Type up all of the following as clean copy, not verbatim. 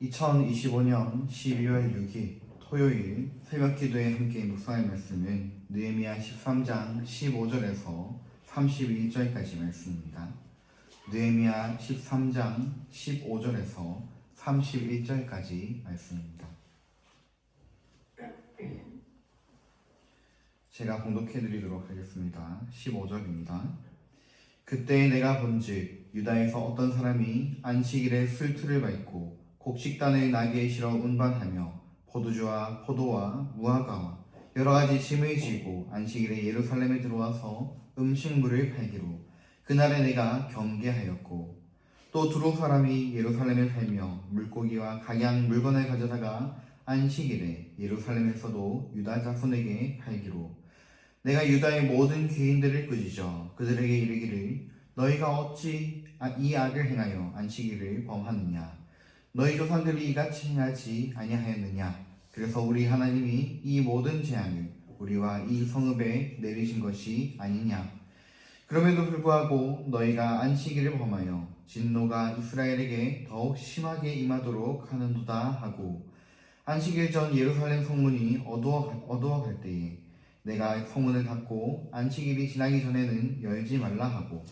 2025년 12월 6일 토요일 새벽 기도에 함께 묵상할 말씀은 느헤미야 13장 15절에서 31절까지 말씀입니다. 느헤미야 13장 15절에서 31절까지 말씀입니다. 제가 봉독해 드리도록 하겠습니다. 15절입니다. 그때 내가 본즉 유다에서 어떤 사람이 안식일에 술틀을 밟고 곡식단을 나귀에 실어 운반하며 포도주와 포도와 무화과와 여러 가지 짐을 지고 안식일에 예루살렘에 들어와서 음식물을 팔기로 그날에 내가 경계하였고, 또 두로 사람이 예루살렘에 살며 물고기와 각양 물건을 가져다가 안식일에 예루살렘에서도 유다 자손에게 팔기로 내가 유다의 모든 귀인들을 꾸짖어 그들에게 이르기를 너희가 어찌 이 악을 행하여 안식일을 범하느냐? 너희 조상들이 이같이 행하지 아니하였느냐? 그래서 우리 하나님이 이 모든 재앙을 우리와 이 성읍에 내리신 것이 아니냐? 그럼에도 불구하고 너희가 안식일을 범하여 진노가 이스라엘에게 더욱 심하게 임하도록 하는도다 하고, 안식일 전 예루살렘 성문이 어두워갈 때에 내가 성문을 닫고 안식일이 지나기 전에는 열지 말라 하고,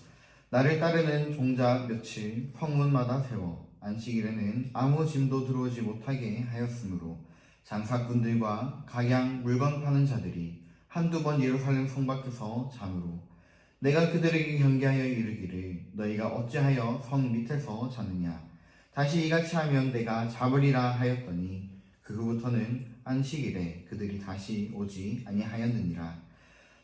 나를 따르는 종자 며칠 성문마다 세워 안식일에는 아무 짐도 들어오지 못하게 하였으므로 장사꾼들과 각양 물건 파는 자들이 한두 번 예루살렘 성 밖에서 잠으로 내가 그들에게 경계하여 이르기를 너희가 어찌하여 성 밑에서 자느냐? 다시 이같이 하면 내가 잡으리라 하였더니 그 후부터는 안식일에 그들이 다시 오지 아니하였느니라.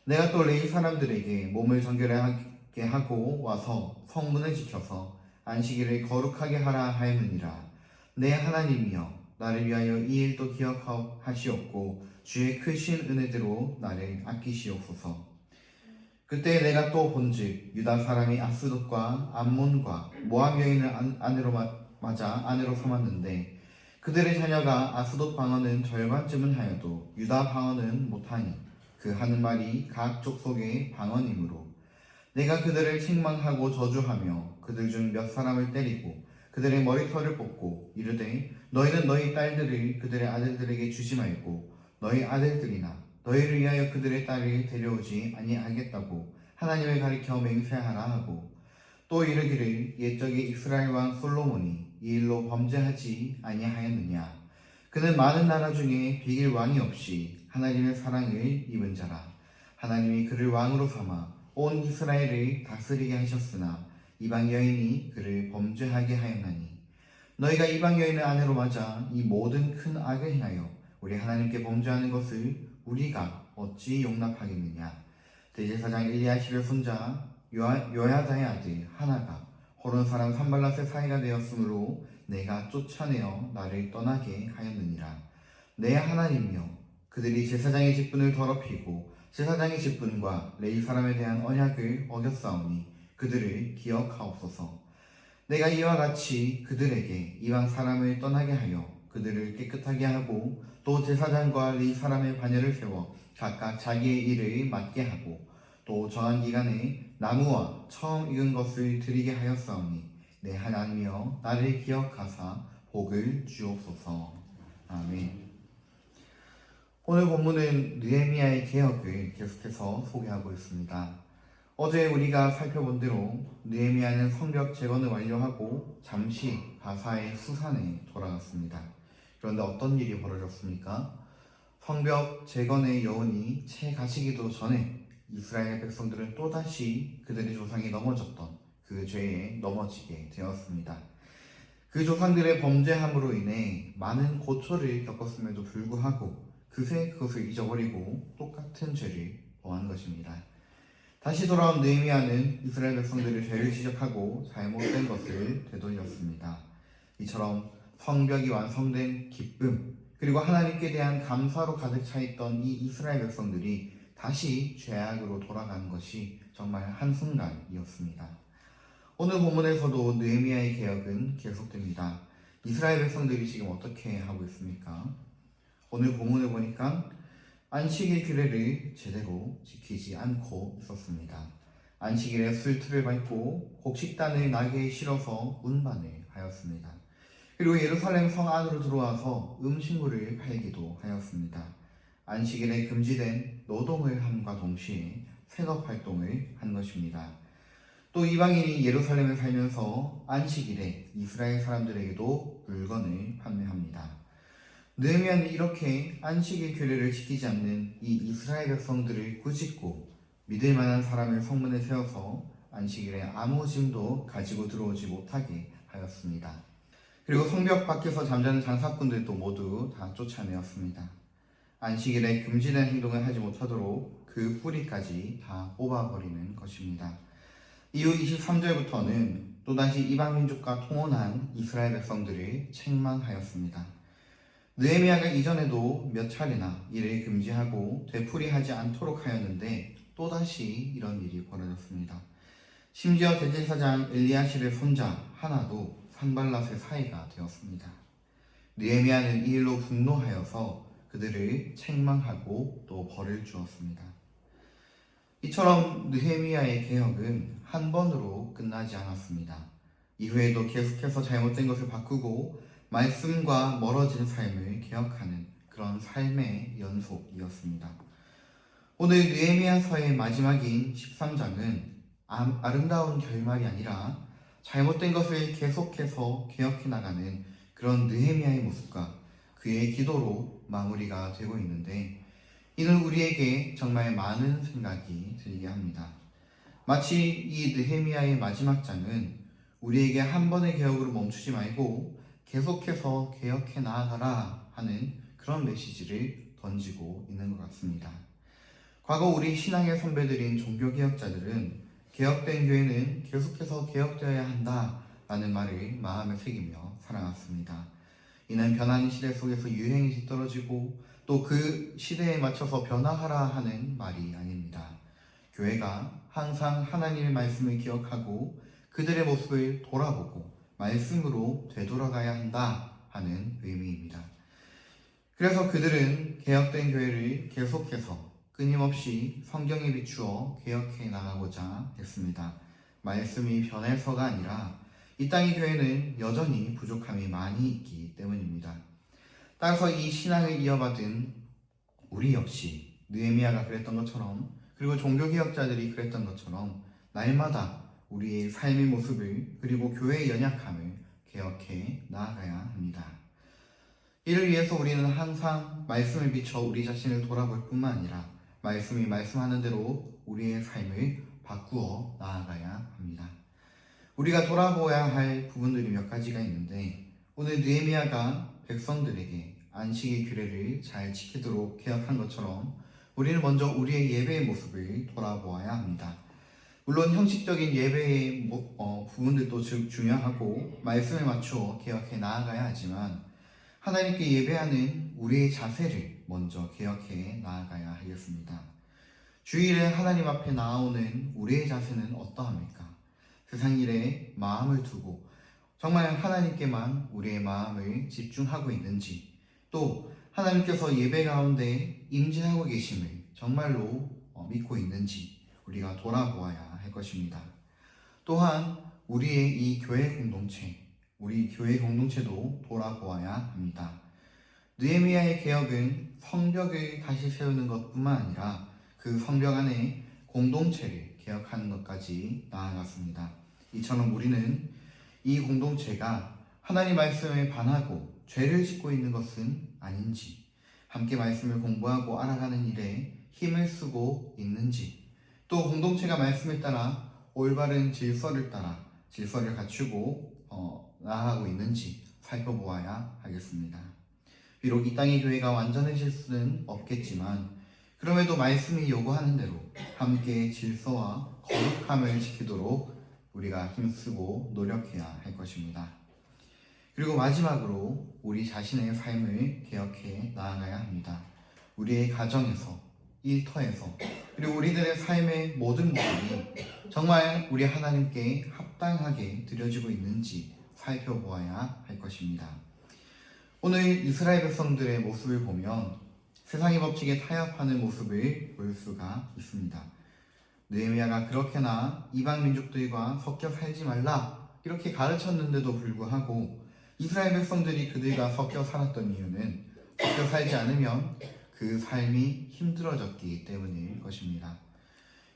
내가 또 레위 사람들에게 몸을 정결하게 하고 와서 성문을 지켜서 안식일을 거룩하게 하라 하였느니라. 내 하나님이여, 나를 위하여 이 일도 기억하시옵고 주의 크신 은혜대로 나를 아끼시옵소서. 그때 내가 또 본즉 유다 사람이 아스돗과 암몬과 모압 여인을 안으로 삼았는데, 그들의 자녀가 아스돗 방언은 절반쯤은 하여도 유다 방언은 못하니 그 하는 말이 각 족속의 방언이므로 내가 그들을 책망하고 저주하며 그들 중 몇 사람을 때리고 그들의 머리털을 뽑고 이르되 너희는 너희 딸들을 그들의 아들들에게 주지 말고 너희 아들들이나 너희를 위하여 그들의 딸을 데려오지 아니하겠다고 하나님을 가리켜 맹세하라 하고, 또 이르기를 옛적에 이스라엘 왕 솔로몬이 이 일로 범죄하지 아니하였느냐? 그는 많은 나라 중에 비길 왕이 없이 하나님의 사랑을 입은 자라. 하나님이 그를 왕으로 삼아 온 이스라엘을 다스리게 하셨으나 이방 여인이 그를 범죄하게 하였나니, 너희가 이방 여인을 아내로 맞아 이 모든 큰 악을 행하여 우리 하나님께 범죄하는 것을 우리가 어찌 용납하겠느냐? 대제사장 엘리야십의 손자 요야다의 아들 하나가 호론 사람 산발랏의 사이가 되었으므로 내가 쫓아내어 나를 떠나게 하였느니라. 내 하나님이여, 그들이 제사장의 직분을 더럽히고 제사장의 직분과 레위 사람에 대한 언약을 어겼사오니 그들을 기억하옵소서. 내가 이와 같이 그들에게 이방 사람을 떠나게 하여 그들을 깨끗하게 하고, 또 제사장과 레위 사람의 반열을 세워 각각 자기의 일을 맡게 하고, 또 정한 기간에 나무와 처음 익은 것을 드리게 하였사오니 내 하나님이여, 나를 기억하사 복을 주옵소서. 아멘. 오늘 본문은 느헤미야의 개혁을 계속해서 소개하고 있습니다. 어제 우리가 살펴본 대로 느헤미야는 성벽 재건을 완료하고 잠시 바사의 수산에 돌아갔습니다. 그런데 어떤 일이 벌어졌습니까? 성벽 재건의 여운이 채 가시기도 전에 이스라엘 백성들은 또다시 그들의 조상이 넘어졌던 그 죄에 넘어지게 되었습니다. 그 조상들의 범죄함으로 인해 많은 고초를 겪었음에도 불구하고 그새 그것을 잊어버리고 똑같은 죄를 범한 것입니다. 다시 돌아온 느헤미야는 이스라엘 백성들의 죄를 지적하고 잘못된 것을 되돌렸습니다. 이처럼 성벽이 완성된 기쁨, 그리고 하나님께 대한 감사로 가득 차 있던 이 이스라엘 백성들이 다시 죄악으로 돌아가는 것이 정말 한순간이었습니다. 오늘 본문에서도 느헤미야의 개혁은 계속됩니다. 이스라엘 백성들이 지금 어떻게 하고 있습니까? 오늘 본문을 보니까 안식일 규례를 제대로 지키지 않고 있었습니다. 안식일에 술틀을 밟고 곡식단을 나귀에 실어서 운반을 하였습니다. 그리고 예루살렘 성 안으로 들어와서 음식물을 팔기도 하였습니다. 안식일에 금지된 노동을 함과 동시에 생업 활동을 한 것입니다. 또 이방인이 예루살렘에 살면서 안식일에 이스라엘 사람들에게도 물건을 판매합니다. 느헤미야는 이렇게 안식일 규례를 지키지 않는 이 이스라엘 백성들을 꾸짖고 믿을 만한 사람을 성문에 세워서 안식일에 아무 짐도 가지고 들어오지 못하게 하였습니다. 그리고 성벽 밖에서 잠자는 장사꾼들도 모두 다 쫓아내었습니다. 안식일에 금지된 행동을 하지 못하도록 그 뿌리까지 다 뽑아버리는 것입니다. 이후 23절부터는 또다시 이방 민족과 통혼한 이스라엘 백성들을 책망하였습니다. 느헤미야가 이전에도 몇 차례나 이를 금지하고 되풀이하지 않도록 하였는데 또다시 이런 일이 벌어졌습니다. 심지어 대제사장 엘리야십의 손자 하나도 산발랏의 사이가 되었습니다. 느헤미야는 이 일로 분노하여서 그들을 책망하고 또 벌을 주었습니다. 이처럼 느헤미야의 개혁은 한 번으로 끝나지 않았습니다. 이후에도 계속해서 잘못된 것을 바꾸고 말씀과 멀어진 삶을 개혁하는 그런 삶의 연속이었습니다. 오늘 느헤미야서의 마지막인 13장은 아름다운 결말이 아니라 잘못된 것을 계속해서 개혁해 나가는 그런 느헤미야의 모습과 그의 기도로 마무리가 되고 있는데 이는 우리에게 정말 많은 생각이 들게 합니다. 마치 이 느헤미야의 마지막 장은 우리에게 한 번의 개혁으로 멈추지 말고 계속해서 개혁해 나아가라 하는 그런 메시지를 던지고 있는 것 같습니다. 과거 우리 신앙의 선배들인 종교개혁자들은 개혁된 교회는 계속해서 개혁되어야 한다 라는 말을 마음에 새기며 살아왔습니다. 이는 변하는 시대 속에서 유행이 뒤떨어지고 또 그 시대에 맞춰서 변화하라 하는 말이 아닙니다. 교회가 항상 하나님의 말씀을 기억하고 그들의 모습을 돌아보고 말씀으로 되돌아가야 한다 하는 의미입니다. 그래서 그들은 개혁된 교회를 계속해서 끊임없이 성경에 비추어 개혁해 나가고자 했습니다. 말씀이 변해서가 아니라 이 땅의 교회는 여전히 부족함이 많이 있기 때문입니다. 따라서 이 신앙을 이어받은 우리 역시 느헤미야가 그랬던 것처럼 그리고 종교개혁자들이 그랬던 것처럼 날마다 우리의 삶의 모습을 그리고 교회의 연약함을 개혁해 나아가야 합니다. 이를 위해서 우리는 항상 말씀을 비춰 우리 자신을 돌아볼 뿐만 아니라 말씀이 말씀하는 대로 우리의 삶을 바꾸어 나아가야 합니다. 우리가 돌아보아야 할 부분들이 몇 가지가 있는데 오늘 느헤미야가 백성들에게 안식의 규례를 잘 지키도록 개혁한 것처럼 우리는 먼저 우리의 예배의 모습을 돌아보아야 합니다. 물론 형식적인 예배의 부분들도 중요하고 말씀에 맞추어 개혁해 나아가야 하지만 하나님께 예배하는 우리의 자세를 먼저 개혁해 나아가야 하겠습니다. 주일에 하나님 앞에 나오는 우리의 자세는 어떠합니까? 세상 일에 마음을 두고 정말 하나님께만 우리의 마음을 집중하고 있는지 또 하나님께서 예배 가운데 임재하고 계심을 정말로 믿고 있는지 우리가 돌아보아야 할 것입니다. 또한 우리의 이 교회 공동체, 우리 교회 공동체도 돌아보아야 합니다. 느헤미야의 개혁은 성벽을 다시 세우는 것뿐만 아니라 그 성벽 안에 공동체를 개혁하는 것까지 나아갔습니다. 이처럼 우리는 이 공동체가 하나님 말씀에 반하고 죄를 짓고 있는 것은 아닌지, 함께 말씀을 공부하고 알아가는 일에 힘을 쓰고 있는지, 또 공동체가 말씀에 따라 올바른 질서를 따라 질서를 갖추고 나아가고 있는지 살펴보아야 하겠습니다. 비록 이 땅의 교회가 완전해질 수는 없겠지만 그럼에도 말씀이 요구하는 대로 함께 질서와 거룩함을 지키도록 우리가 힘쓰고 노력해야 할 것입니다. 그리고 마지막으로 우리 자신의 삶을 개혁해 나아가야 합니다. 우리의 가정에서, 일터에서, 그리고 우리들의 삶의 모든 모습이 정말 우리 하나님께 합당하게 드려지고 있는지 살펴보아야 할 것입니다. 오늘 이스라엘 백성들의 모습을 보면 세상의 법칙에 타협하는 모습을 볼 수가 있습니다. 느헤미야가 그렇게나 이방 민족들과 섞여 살지 말라 이렇게 가르쳤는데도 불구하고 이스라엘 백성들이 그들과 섞여 살았던 이유는 섞여 살지 않으면 그 삶이 힘들어졌기 때문일 것입니다.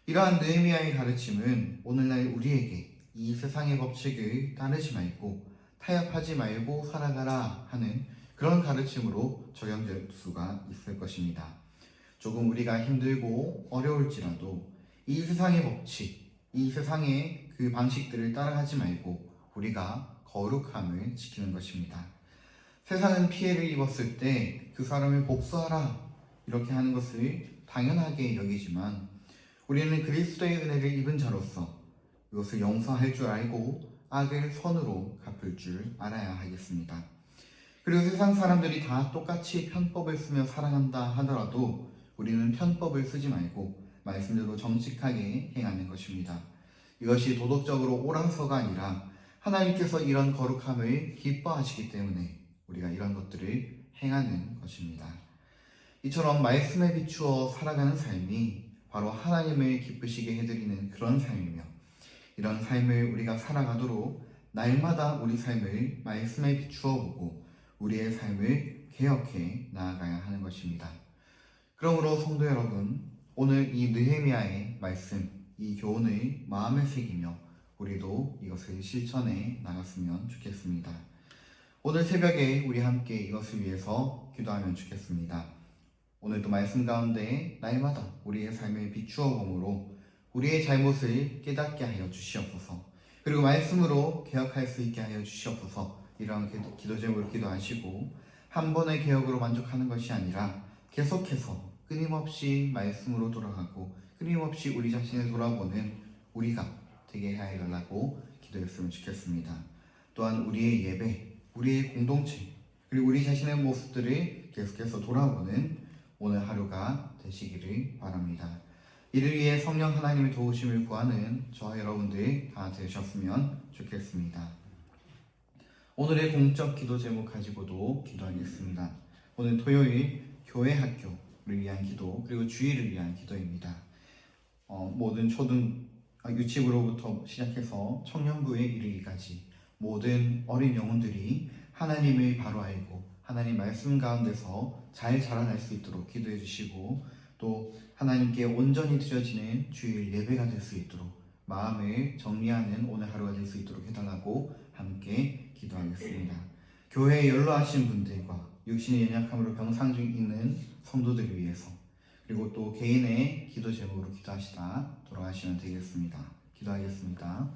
이러한 느헤미야의 가르침은 오늘날 우리에게 이 세상의 법칙을 따르지 말고 타협하지 말고 살아가라 하는 그런 가르침으로 적용될 수가 있을 것입니다. 조금 우리가 힘들고 어려울지라도 이 세상의 법칙, 이 세상의 그 방식들을 따라가지 말고 우리가 거룩함을 지키는 것입니다. 세상은 피해를 입었을 때 그 사람을 복수하라 이렇게 하는 것을 당연하게 여기지만 우리는 그리스도의 은혜를 입은 자로서 이것을 용서할 줄 알고 악을 선으로 갚을 줄 알아야 하겠습니다. 그리고 세상 사람들이 다 똑같이 편법을 쓰며 살아간다 하더라도 우리는 편법을 쓰지 말고 말씀대로 정직하게 행하는 것입니다. 이것이 도덕적으로 옳아서가 아니라 하나님께서 이런 거룩함을 기뻐하시기 때문에 우리가 이런 것들을 행하는 것입니다. 이처럼 말씀에 비추어 살아가는 삶이 바로 하나님을 기쁘시게 해드리는 그런 삶이며 이런 삶을 우리가 살아가도록 날마다 우리 삶을 말씀에 비추어 보고 우리의 삶을 개혁해 나아가야 하는 것입니다. 그러므로 성도 여러분, 오늘 이 느헤미야의 말씀, 이 교훈을 마음에 새기며 우리도 이것을 실천해 나갔으면 좋겠습니다. 오늘 새벽에 우리 함께 이것을 위해서 기도하면 좋겠습니다. 오늘도 말씀 가운데 날마다 우리의 삶을 비추어 봄으로 우리의 잘못을 깨닫게 하여 주시옵소서. 그리고 말씀으로 개혁할 수 있게 하여 주시옵소서. 이러한 기도 제목으로 기도하시고 한 번의 개혁으로 만족하는 것이 아니라 계속해서 끊임없이 말씀으로 돌아가고 끊임없이 우리 자신을 돌아보는 우리가 되게 해달라고 기도했으면 좋겠습니다. 또한 우리의 예배, 우리의 공동체, 그리고 우리 자신의 모습들을 계속해서 돌아보는 오늘 하루가 되시기를 바랍니다. 이를 위해 성령 하나님의 도우심을 구하는 저와 여러분들 다 되셨으면 좋겠습니다. 오늘의 공적 기도 제목 가지고도 기도하겠습니다. 오늘 토요일 교회 학교를 위한 기도 그리고 주일을 위한 기도입니다. 모든 유치부로부터 시작해서 청년부에 이르기까지 모든 어린 영혼들이 하나님을 바로 알고 하나님 말씀 가운데서 잘 자라날 수 있도록 기도해 주시고 또 하나님께 온전히 드려지는 주일 예배가 될 수 있도록 마음을 정리하는 오늘 하루가 될 수 있도록 해달라고 함께 기도하겠습니다. 교회에 연로하신 분들과 육신의 연약함으로 병상 중에 있는 성도들을 위해서 그리고 또 개인의 기도 제목으로 기도하시다 돌아가시면 되겠습니다. 기도하겠습니다.